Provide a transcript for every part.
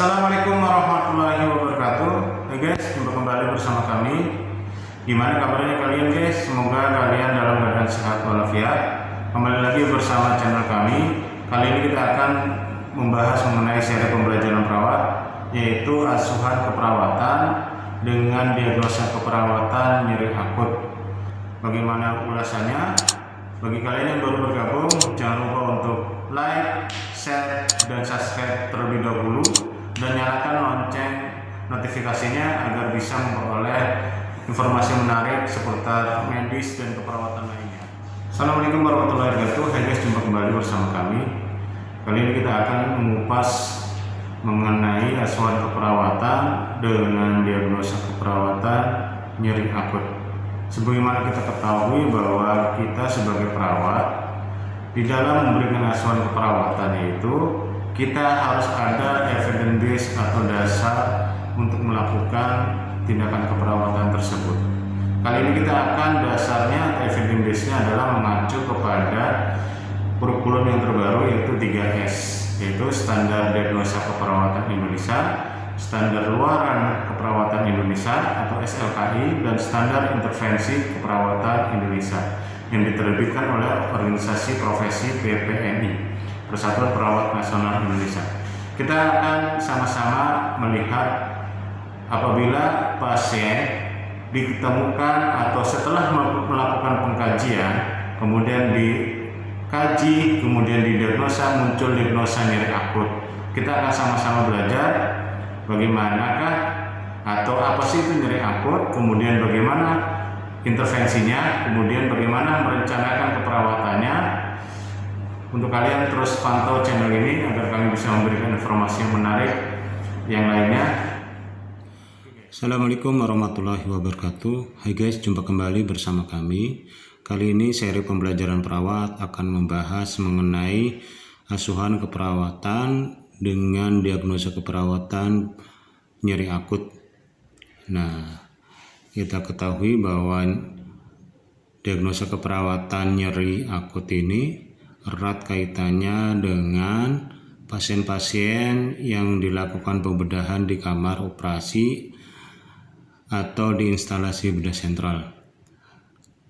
Assalamualaikum warahmatullahi wabarakatuh. Hai guys, jumpa kembali bersama kami. Gimana kabarnya kalian guys? Semoga kalian dalam keadaan sehat walafiat. Kembali lagi bersama channel kami. Kali ini kita akan membahas mengenai seri pembelajaran perawat, yaitu asuhan keperawatan dengan diagnosa keperawatan nyeri akut. Bagaimana ulasannya? Bagi kalian yang baru bergabung, jangan lupa untuk like, share, dan subscribe terlebih dahulu, dan nyalakan lonceng notifikasinya agar bisa memperoleh informasi menarik seputar medis dan keperawatan lainnya. Assalamualaikum warahmatullahi wabarakatuh. Hai guys, jumpa kembali bersama kami. Kali ini kita akan mengupas mengenai asuhan keperawatan dengan diagnosa keperawatan nyeri akut. Sebagaimana kita ketahui bahwa kita sebagai perawat, di dalam memberikan asuhan keperawatan itu kita harus ada evidence base atau dasar untuk melakukan tindakan keperawatan tersebut. Kali ini kita akan dasarnya atau evidence base-nya adalah mengacu kepada kurikulum yang terbaru, yaitu 3S, yaitu Standar Diagnosa Keperawatan Indonesia, Standar Luaran Keperawatan Indonesia atau SLKI, dan Standar Intervensi Keperawatan Indonesia yang diterbitkan oleh Organisasi Profesi PPNI, Persatuan Perawat Nasional Indonesia. Kita akan sama-sama melihat apabila pasien ditemukan atau setelah melakukan pengkajian, kemudian dikaji, kemudian didiagnosa, muncul diagnosa nyeri akut. Kita akan sama-sama belajar bagaimanakah atau apa sih itu nyeri akut, kemudian bagaimana intervensinya, kemudian bagaimana merencanakan keperawatannya. Untuk kalian terus pantau channel ini agar kami bisa memberikan informasi yang menarik yang lainnya. Assalamualaikum warahmatullahi wabarakatuh. Hai guys, jumpa kembali bersama kami. Kali ini seri pembelajaran perawat akan membahas mengenai asuhan keperawatan dengan diagnosa keperawatan nyeri akut. Nah, kita ketahui bahwa diagnosa keperawatan nyeri akut ini erat kaitannya dengan pasien-pasien yang dilakukan pembedahan di kamar operasi atau di instalasi bedah sentral.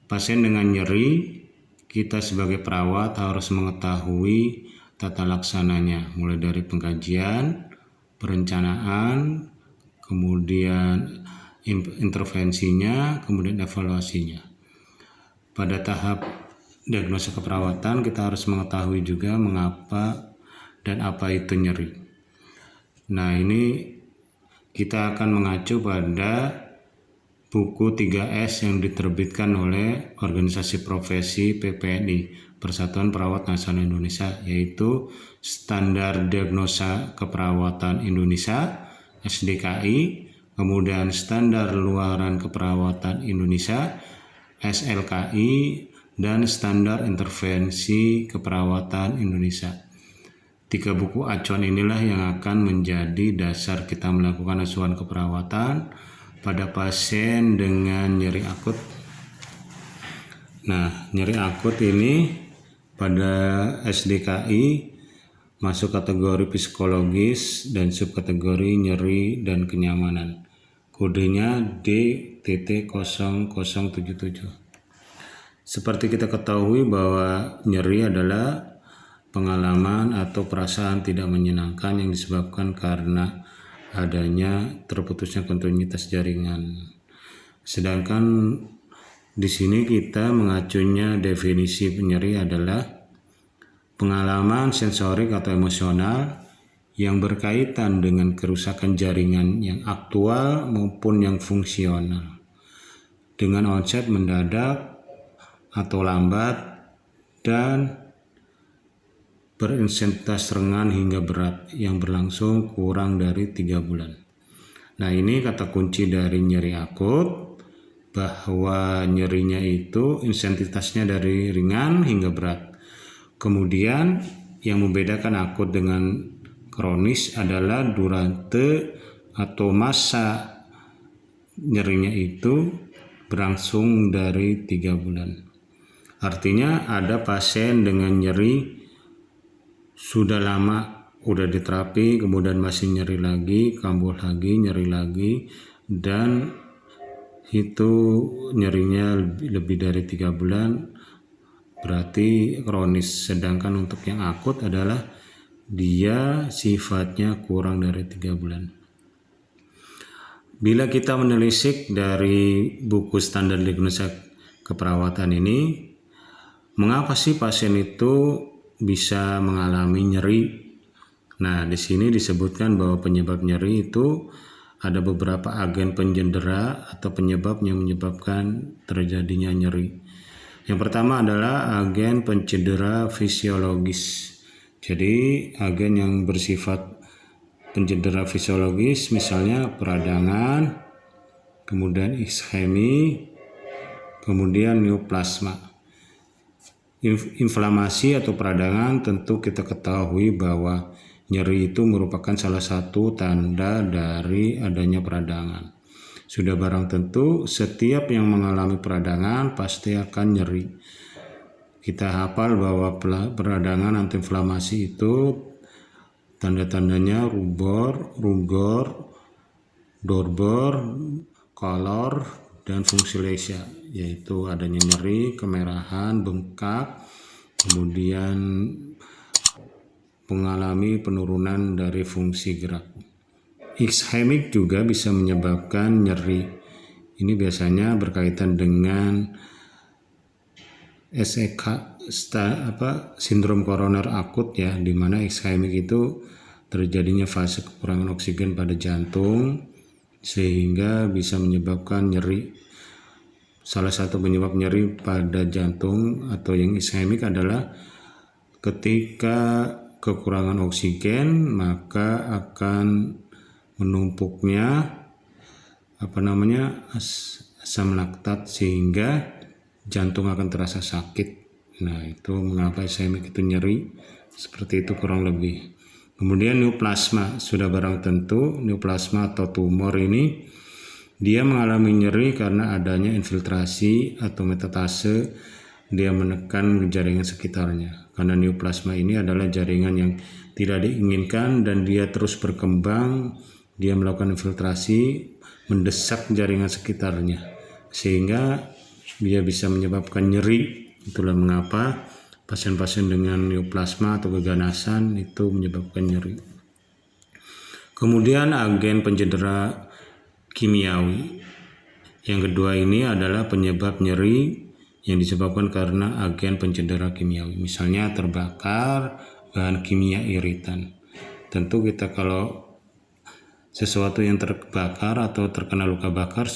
Pasien dengan nyeri, kita sebagai perawat harus mengetahui tata laksananya, mulai dari pengkajian, perencanaan, kemudian intervensinya, kemudian evaluasinya. Pada tahap diagnosa keperawatan kita harus mengetahui juga mengapa dan apa itu nyeri. Nah, ini kita akan mengacu pada buku 3S yang diterbitkan oleh Organisasi Profesi PPNI, Persatuan Perawat Nasional Indonesia, yaitu Standar Diagnosa Keperawatan Indonesia SDKI, kemudian Standar Luaran Keperawatan Indonesia SLKI, dan Standar Intervensi Keperawatan Indonesia. 3 buku acuan inilah yang akan menjadi dasar kita melakukan asuhan keperawatan pada pasien dengan nyeri akut. Nah, nyeri akut ini pada SDKI masuk kategori psikologis dan subkategori nyeri dan kenyamanan. Kodenya D.0077. Seperti kita ketahui bahwa nyeri adalah pengalaman atau perasaan tidak menyenangkan yang disebabkan karena adanya terputusnya kontinuitas jaringan. Sedangkan di sini kita mengacunya definisi nyeri adalah pengalaman sensorik atau emosional yang berkaitan dengan kerusakan jaringan yang aktual maupun yang fungsional dengan onset mendadak atau lambat dan berintensitas ringan hingga berat yang berlangsung kurang dari 3 bulan. Nah, ini kata kunci dari nyeri akut, bahwa nyerinya itu intensitasnya dari ringan hingga berat. Kemudian yang membedakan akut dengan kronis adalah durante atau masa nyerinya itu berlangsung dari 3 bulan. Artinya ada pasien dengan nyeri sudah lama udah diterapi kemudian masih nyeri lagi, kambuh lagi, nyeri lagi, dan itu nyerinya lebih dari 3 bulan, berarti kronis. Sedangkan untuk yang akut adalah dia sifatnya kurang dari 3 bulan. Bila kita menelisik dari buku standar diagnosa keperawatan ini, mengapa sih pasien itu bisa mengalami nyeri? Nah, di sini disebutkan bahwa penyebab nyeri itu ada beberapa agen pencedera atau penyebab yang menyebabkan terjadinya nyeri. Yang pertama adalah agen pencedera fisiologis. Jadi, agen yang bersifat pencedera fisiologis misalnya peradangan, kemudian ischemi, kemudian neoplasma. Inflamasi atau peradangan tentu kita ketahui bahwa nyeri itu merupakan salah satu tanda dari adanya peradangan. Sudah barang tentu setiap yang mengalami peradangan pasti akan nyeri. Kita hafal bahwa peradangan antiinflamasi itu tanda-tandanya rubor, dorber, kolor, dan fungsi lesia, yaitu adanya nyeri, kemerahan, bengkak, kemudian mengalami penurunan dari fungsi gerak. Ischemik juga bisa menyebabkan nyeri. Ini biasanya berkaitan dengan SEK, sindrom koroner akut ya, di mana ischemik itu terjadinya fase kekurangan oksigen pada jantung sehingga bisa menyebabkan nyeri. Salah satu penyebab nyeri pada jantung atau yang ischemik adalah ketika kekurangan oksigen, maka akan menumpuknya asam laktat sehingga jantung akan terasa sakit. Nah, itu mengapa ischemik itu nyeri seperti itu kurang lebih. Kemudian neoplasma, sudah barang tentu neoplasma atau tumor ini dia mengalami nyeri karena adanya infiltrasi atau metatase, dia menekan jaringan sekitarnya. Karena neoplasma ini adalah jaringan yang tidak diinginkan dan dia terus berkembang, dia melakukan infiltrasi, mendesak jaringan sekitarnya sehingga dia bisa menyebabkan nyeri. Itulah mengapa pasien-pasien dengan neoplasma atau keganasan itu menyebabkan nyeri. Kemudian agen pencedera kimiawi. Yang kedua ini adalah penyebab nyeri yang disebabkan karena agen pencedera kimiawi. Misalnya terbakar, bahan kimia iritan. Tentu kita kalau sesuatu yang terbakar atau terkena luka bakar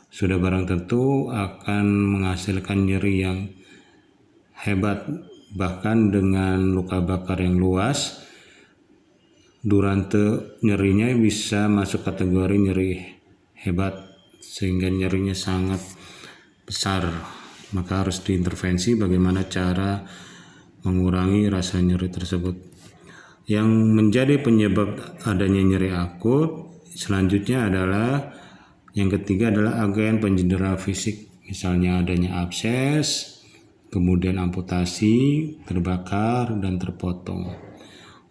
sudah barang tentu akan menghasilkan nyeri yang hebat, bahkan dengan luka bakar yang luas, durante nyerinya bisa masuk kategori nyeri hebat sehingga nyerinya sangat besar. Maka harus diintervensi bagaimana cara mengurangi rasa nyeri tersebut. Yang menjadi penyebab adanya nyeri akut selanjutnya adalah yang ketiga adalah agen pencedera fisik, misalnya adanya abses, kemudian amputasi, terbakar, dan terpotong.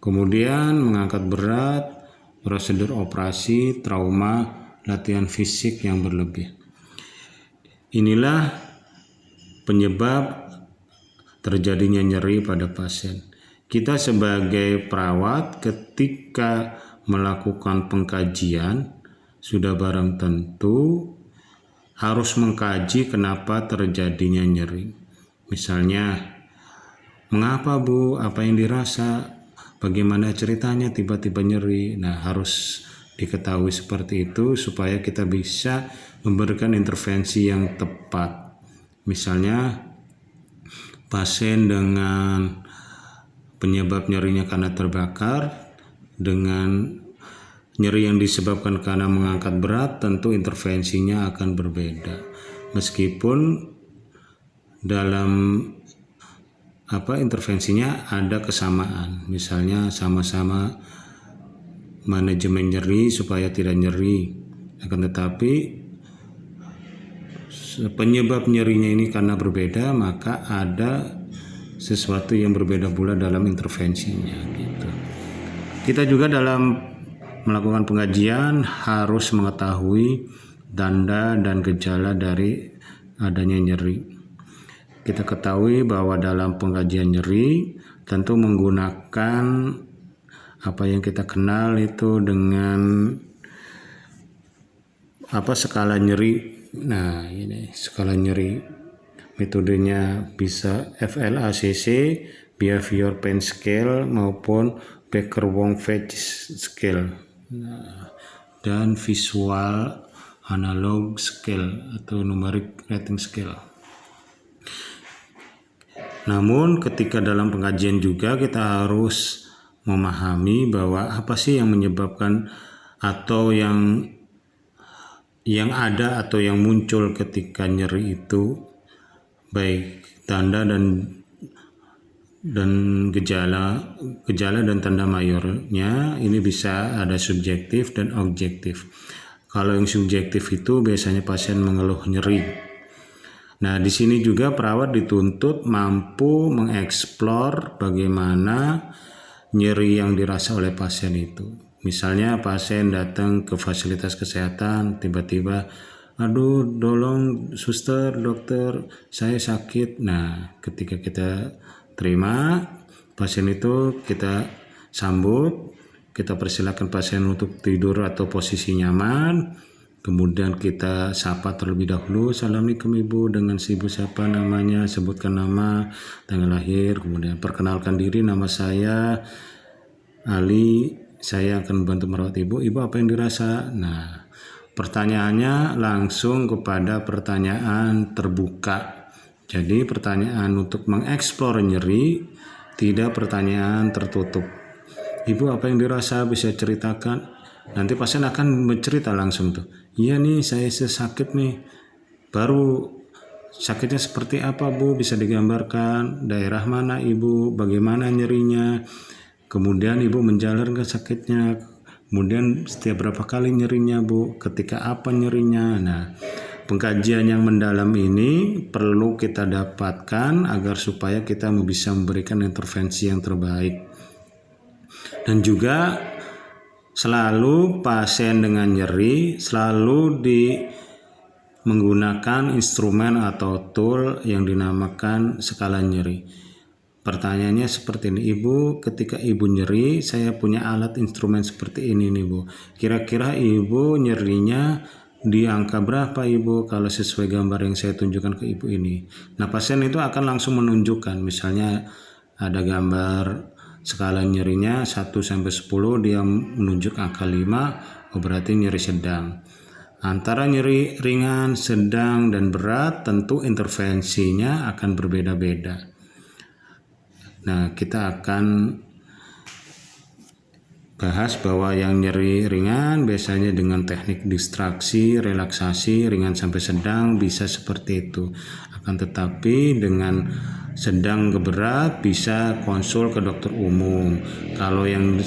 Kemudian mengangkat berat, prosedur operasi, trauma, latihan fisik yang berlebih. Inilah penyebab terjadinya nyeri pada pasien. Kita sebagai perawat ketika melakukan pengkajian sudah barang tentu harus mengkaji kenapa terjadinya nyeri. Misalnya, mengapa Bu, apa yang dirasa, bagaimana ceritanya tiba-tiba nyeri. Nah, harus diketahui seperti itu supaya kita bisa memberikan intervensi yang tepat. Misalnya, pasien dengan penyebab nyerinya karena terbakar, dengan nyeri yang disebabkan karena mengangkat berat, tentu intervensinya akan berbeda. Meskipun dalam intervensinya ada kesamaan, misalnya sama-sama manajemen nyeri supaya tidak nyeri, akan tetapi penyebab nyerinya ini karena berbeda, maka ada sesuatu yang berbeda pula dalam intervensinya gitu. Kita juga dalam melakukan pengajian harus mengetahui tanda dan gejala dari adanya nyeri. Kita ketahui bahwa dalam pengajian nyeri tentu menggunakan apa yang kita kenal itu dengan skala nyeri. Nah, ini skala nyeri. Metodenya bisa FLACC, Behavior Pain Scale maupun Baker-Wong-Fetch Scale. Nah, dan Visual Analog Scale atau Numeric Rating Scale. Namun ketika dalam pengajian juga kita harus memahami bahwa apa sih yang menyebabkan atau yang ada atau yang muncul ketika nyeri itu, baik tanda dan gejala dan tanda mayornya ini bisa ada subjektif dan objektif. Kalau yang subjektif itu biasanya pasien mengeluh nyeri. Nah, di sini juga perawat dituntut mampu mengeksplor bagaimana nyeri yang dirasa oleh pasien itu. Misalnya pasien datang ke fasilitas kesehatan, tiba-tiba, aduh tolong suster, dokter, saya sakit. Nah, ketika kita terima pasien itu, kita sambut, kita persilakan pasien untuk tidur atau posisi nyaman, kemudian kita sapa terlebih dahulu, Assalamualaikum Ibu, dengan si Ibu siapa namanya, sebutkan nama, tanggal lahir, kemudian perkenalkan diri, nama saya Ali, saya akan membantu merawat Ibu. Ibu apa yang dirasa? Nah, pertanyaannya langsung kepada pertanyaan terbuka. Jadi pertanyaan untuk mengeksplor nyeri, tidak pertanyaan tertutup. Ibu apa yang dirasa, bisa ceritakan? Nanti pasien akan bercerita langsung tuh. Iya nih, saya sakit nih. Baru sakitnya seperti apa Bu? Bisa digambarkan? Daerah mana Ibu? Bagaimana nyerinya? Kemudian Ibu menjalankan sakitnya, kemudian setiap berapa kali nyerinya Bu, ketika apa nyerinya. Nah, pengkajian yang mendalam ini perlu kita dapatkan agar supaya kita bisa memberikan intervensi yang terbaik. Dan juga selalu pasien dengan nyeri selalu menggunakan instrumen atau tool yang dinamakan skala nyeri. Pertanyaannya seperti ini, Ibu, ketika Ibu nyeri, saya punya alat instrumen seperti ini nih Bu. Kira-kira Ibu nyerinya di angka berapa Ibu kalau sesuai gambar yang saya tunjukkan ke Ibu ini. Nah, pasien itu akan langsung menunjukkan, misalnya ada gambar skala nyerinya 1 sampai 10, dia menunjuk angka 5, oh berarti nyeri sedang. Antara nyeri ringan, sedang, dan berat tentu intervensinya akan berbeda-beda. Nah, kita akan bahas bahwa yang nyeri ringan biasanya dengan teknik distraksi, relaksasi, ringan sampai sedang bisa seperti itu. Akan tetapi dengan sedang ke berat bisa konsul ke dokter umum. Kalau yang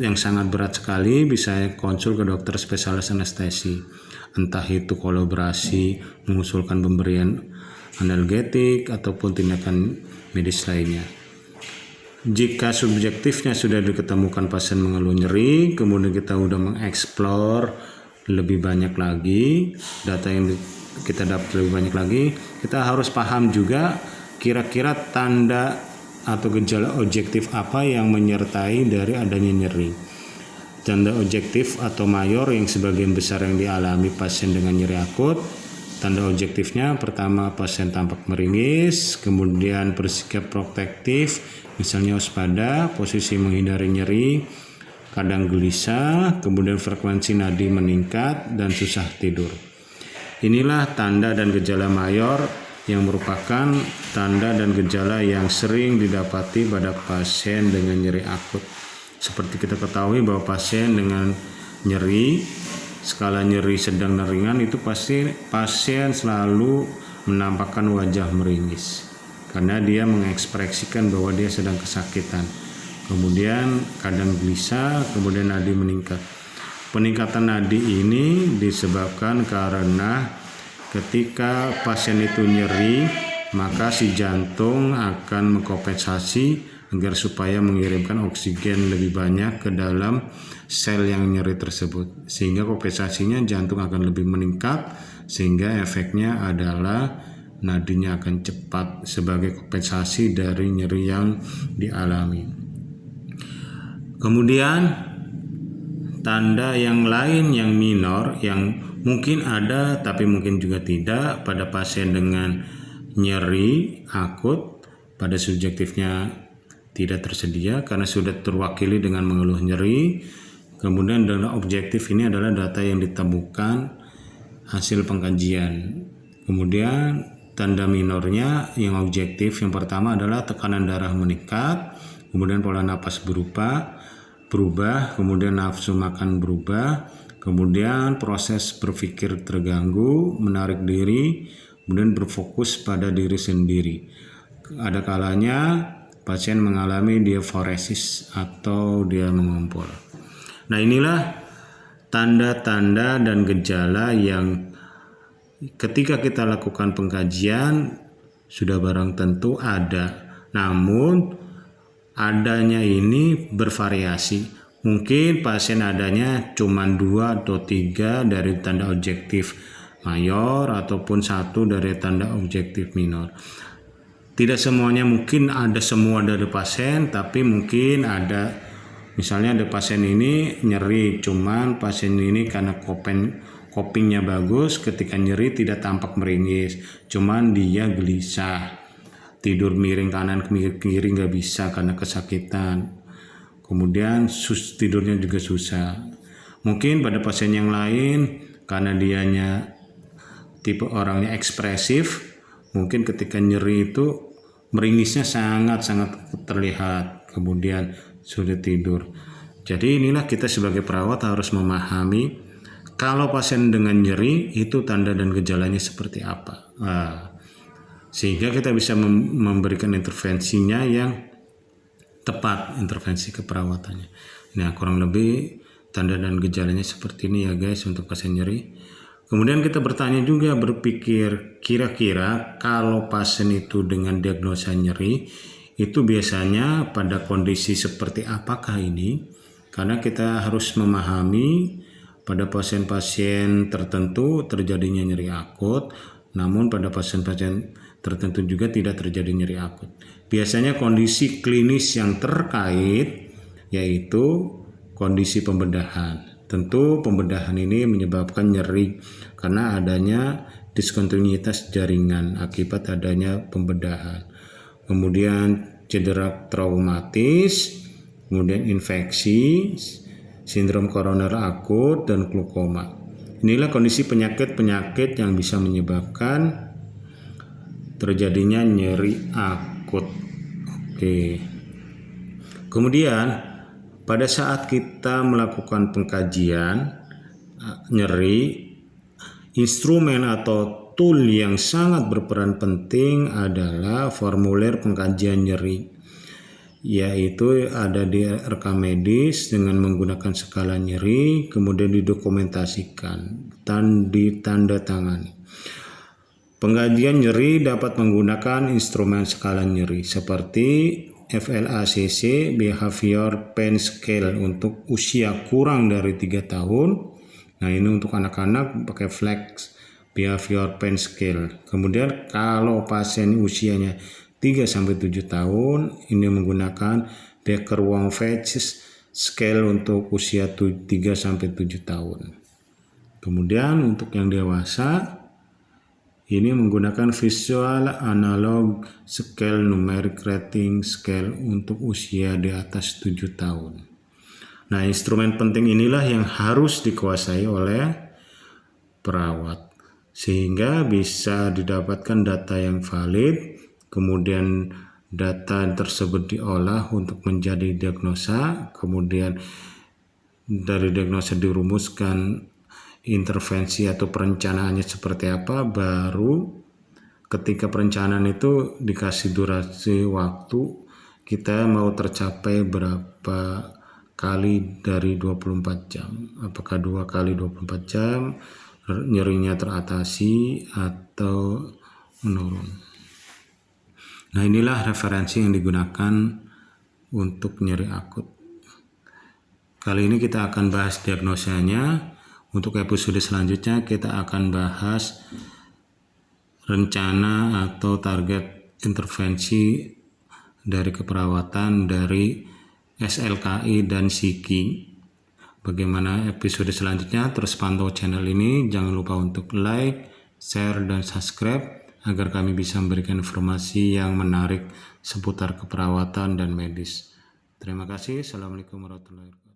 yang sangat berat sekali bisa konsul ke dokter spesialis anestesi. Entah itu kolaborasi, mengusulkan pemberian analgetik ataupun tindakan medis lainnya. Jika subjektifnya sudah diketemukan pasien mengeluh nyeri, kemudian kita sudah mengeksplor lebih banyak lagi, data yang kita dapat lebih banyak lagi, kita harus paham juga kira-kira tanda atau gejala objektif apa yang menyertai dari adanya nyeri. Tanda objektif atau mayor yang sebagian besar yang dialami pasien dengan nyeri akut. Tanda objektifnya pertama pasien tampak meringis, kemudian bersikap protektif, misalnya waspada, posisi menghindari nyeri, kadang gelisah, kemudian frekuensi nadi meningkat dan susah tidur. Inilah tanda dan gejala mayor yang merupakan tanda dan gejala yang sering didapati pada pasien dengan nyeri akut. Seperti kita ketahui bahwa pasien dengan nyeri skala nyeri sedang dan ringan itu pasti pasien selalu menampakkan wajah meringis karena dia mengekspresikan bahwa dia sedang kesakitan. Kemudian kadang gelisah, kemudian nadi meningkat. Peningkatan nadi ini disebabkan karena ketika pasien itu nyeri, maka si jantung akan mengkompensasi agar supaya mengirimkan oksigen lebih banyak ke dalam sel yang nyeri tersebut, sehingga kompensasinya jantung akan lebih meningkat, sehingga efeknya adalah nadinya akan cepat sebagai kompensasi dari nyeri yang dialami. Kemudian tanda yang lain yang minor yang mungkin ada tapi mungkin juga tidak pada pasien dengan nyeri akut, pada subjektifnya tidak tersedia karena sudah terwakili dengan mengeluh nyeri. Kemudian data objektif ini adalah data yang ditemukan hasil pengkajian. Kemudian tanda minornya yang objektif, yang pertama adalah tekanan darah meningkat, kemudian pola napas berubah, kemudian nafsu makan berubah, kemudian proses berpikir terganggu, menarik diri, kemudian berfokus pada diri sendiri. Ada kalanya pasien mengalami diaforesis atau dia mengompol. Nah, inilah tanda-tanda dan gejala yang ketika kita lakukan pengkajian sudah barang tentu ada. Namun adanya ini bervariasi. Mungkin pasien adanya cuma 2 atau 3 dari tanda objektif mayor ataupun 1 dari tanda objektif minor. Tidak semuanya mungkin ada semua dari pasien, tapi mungkin ada, misalnya ada pasien ini nyeri, cuman pasien ini karena copingnya bagus, ketika nyeri tidak tampak meringis, cuman dia gelisah. Tidur miring kanan kiri nggak bisa karena kesakitan. Kemudian tidurnya juga susah. Mungkin pada pasien yang lain karena dianya tipe orangnya ekspresif, mungkin ketika nyeri itu meringisnya sangat-sangat terlihat. Kemudian sulit tidur. Jadi inilah kita sebagai perawat harus memahami kalau pasien dengan nyeri itu tanda dan gejalanya seperti apa. Sehingga kita bisa memberikan intervensinya yang tepat, intervensi keperawatannya. Nah, kurang lebih tanda dan gejalanya seperti ini ya guys untuk pasien nyeri. Kemudian kita bertanya juga, berpikir kira-kira kalau pasien itu dengan diagnosa nyeri itu biasanya pada kondisi seperti apakah ini? Karena kita harus memahami pada pasien-pasien tertentu terjadinya nyeri akut, namun pada pasien-pasien tertentu juga tidak terjadi nyeri akut. Biasanya kondisi klinis yang terkait yaitu kondisi pembedahan. Tentu pembedahan ini menyebabkan nyeri karena adanya diskontinuitas jaringan akibat adanya pembedahan. Kemudian cedera traumatis, kemudian infeksi, sindrom koroner akut, dan glaukoma. Inilah kondisi penyakit-penyakit yang bisa menyebabkan terjadinya nyeri akut. Oke. Kemudian pada saat kita melakukan pengkajian nyeri, instrumen atau tool yang sangat berperan penting adalah formulir pengkajian nyeri, yaitu ada di rekam medis dengan menggunakan skala nyeri, kemudian didokumentasikan dan ditandatangani. Pengkajian nyeri dapat menggunakan instrumen skala nyeri seperti FLACC Behavior Pain Scale untuk usia kurang dari 3 tahun. Nah, ini untuk anak-anak pakai Flex Behavior Pain Scale. Kemudian kalau pasien usianya 3-7 tahun, ini menggunakan Becker-Wong-Veitch Scale untuk usia 3-7 tahun. Kemudian untuk yang dewasa, ini menggunakan Visual Analog Scale Numeric Rating Scale untuk usia di atas 7 tahun. Nah, instrumen penting inilah yang harus dikuasai oleh perawat sehingga bisa didapatkan data yang valid, kemudian data tersebut diolah untuk menjadi diagnosa, kemudian dari diagnosa dirumuskan intervensi atau perencanaannya seperti apa, baru ketika perencanaan itu dikasih durasi waktu, kita mau tercapai berapa kali dari 24 jam, apakah 2 kali 24 jam nyerinya teratasi atau menurun. Nah, inilah referensi yang digunakan untuk nyeri akut. Kali ini kita akan bahas diagnosanya. Untuk episode selanjutnya kita akan bahas rencana atau target intervensi dari keperawatan dari SLKI dan Psiki. Bagaimana episode selanjutnya? Terus pantau channel ini. Jangan lupa untuk like, share, dan subscribe agar kami bisa memberikan informasi yang menarik seputar keperawatan dan medis. Terima kasih. Assalamualaikum warahmatullahi wabarakatuh.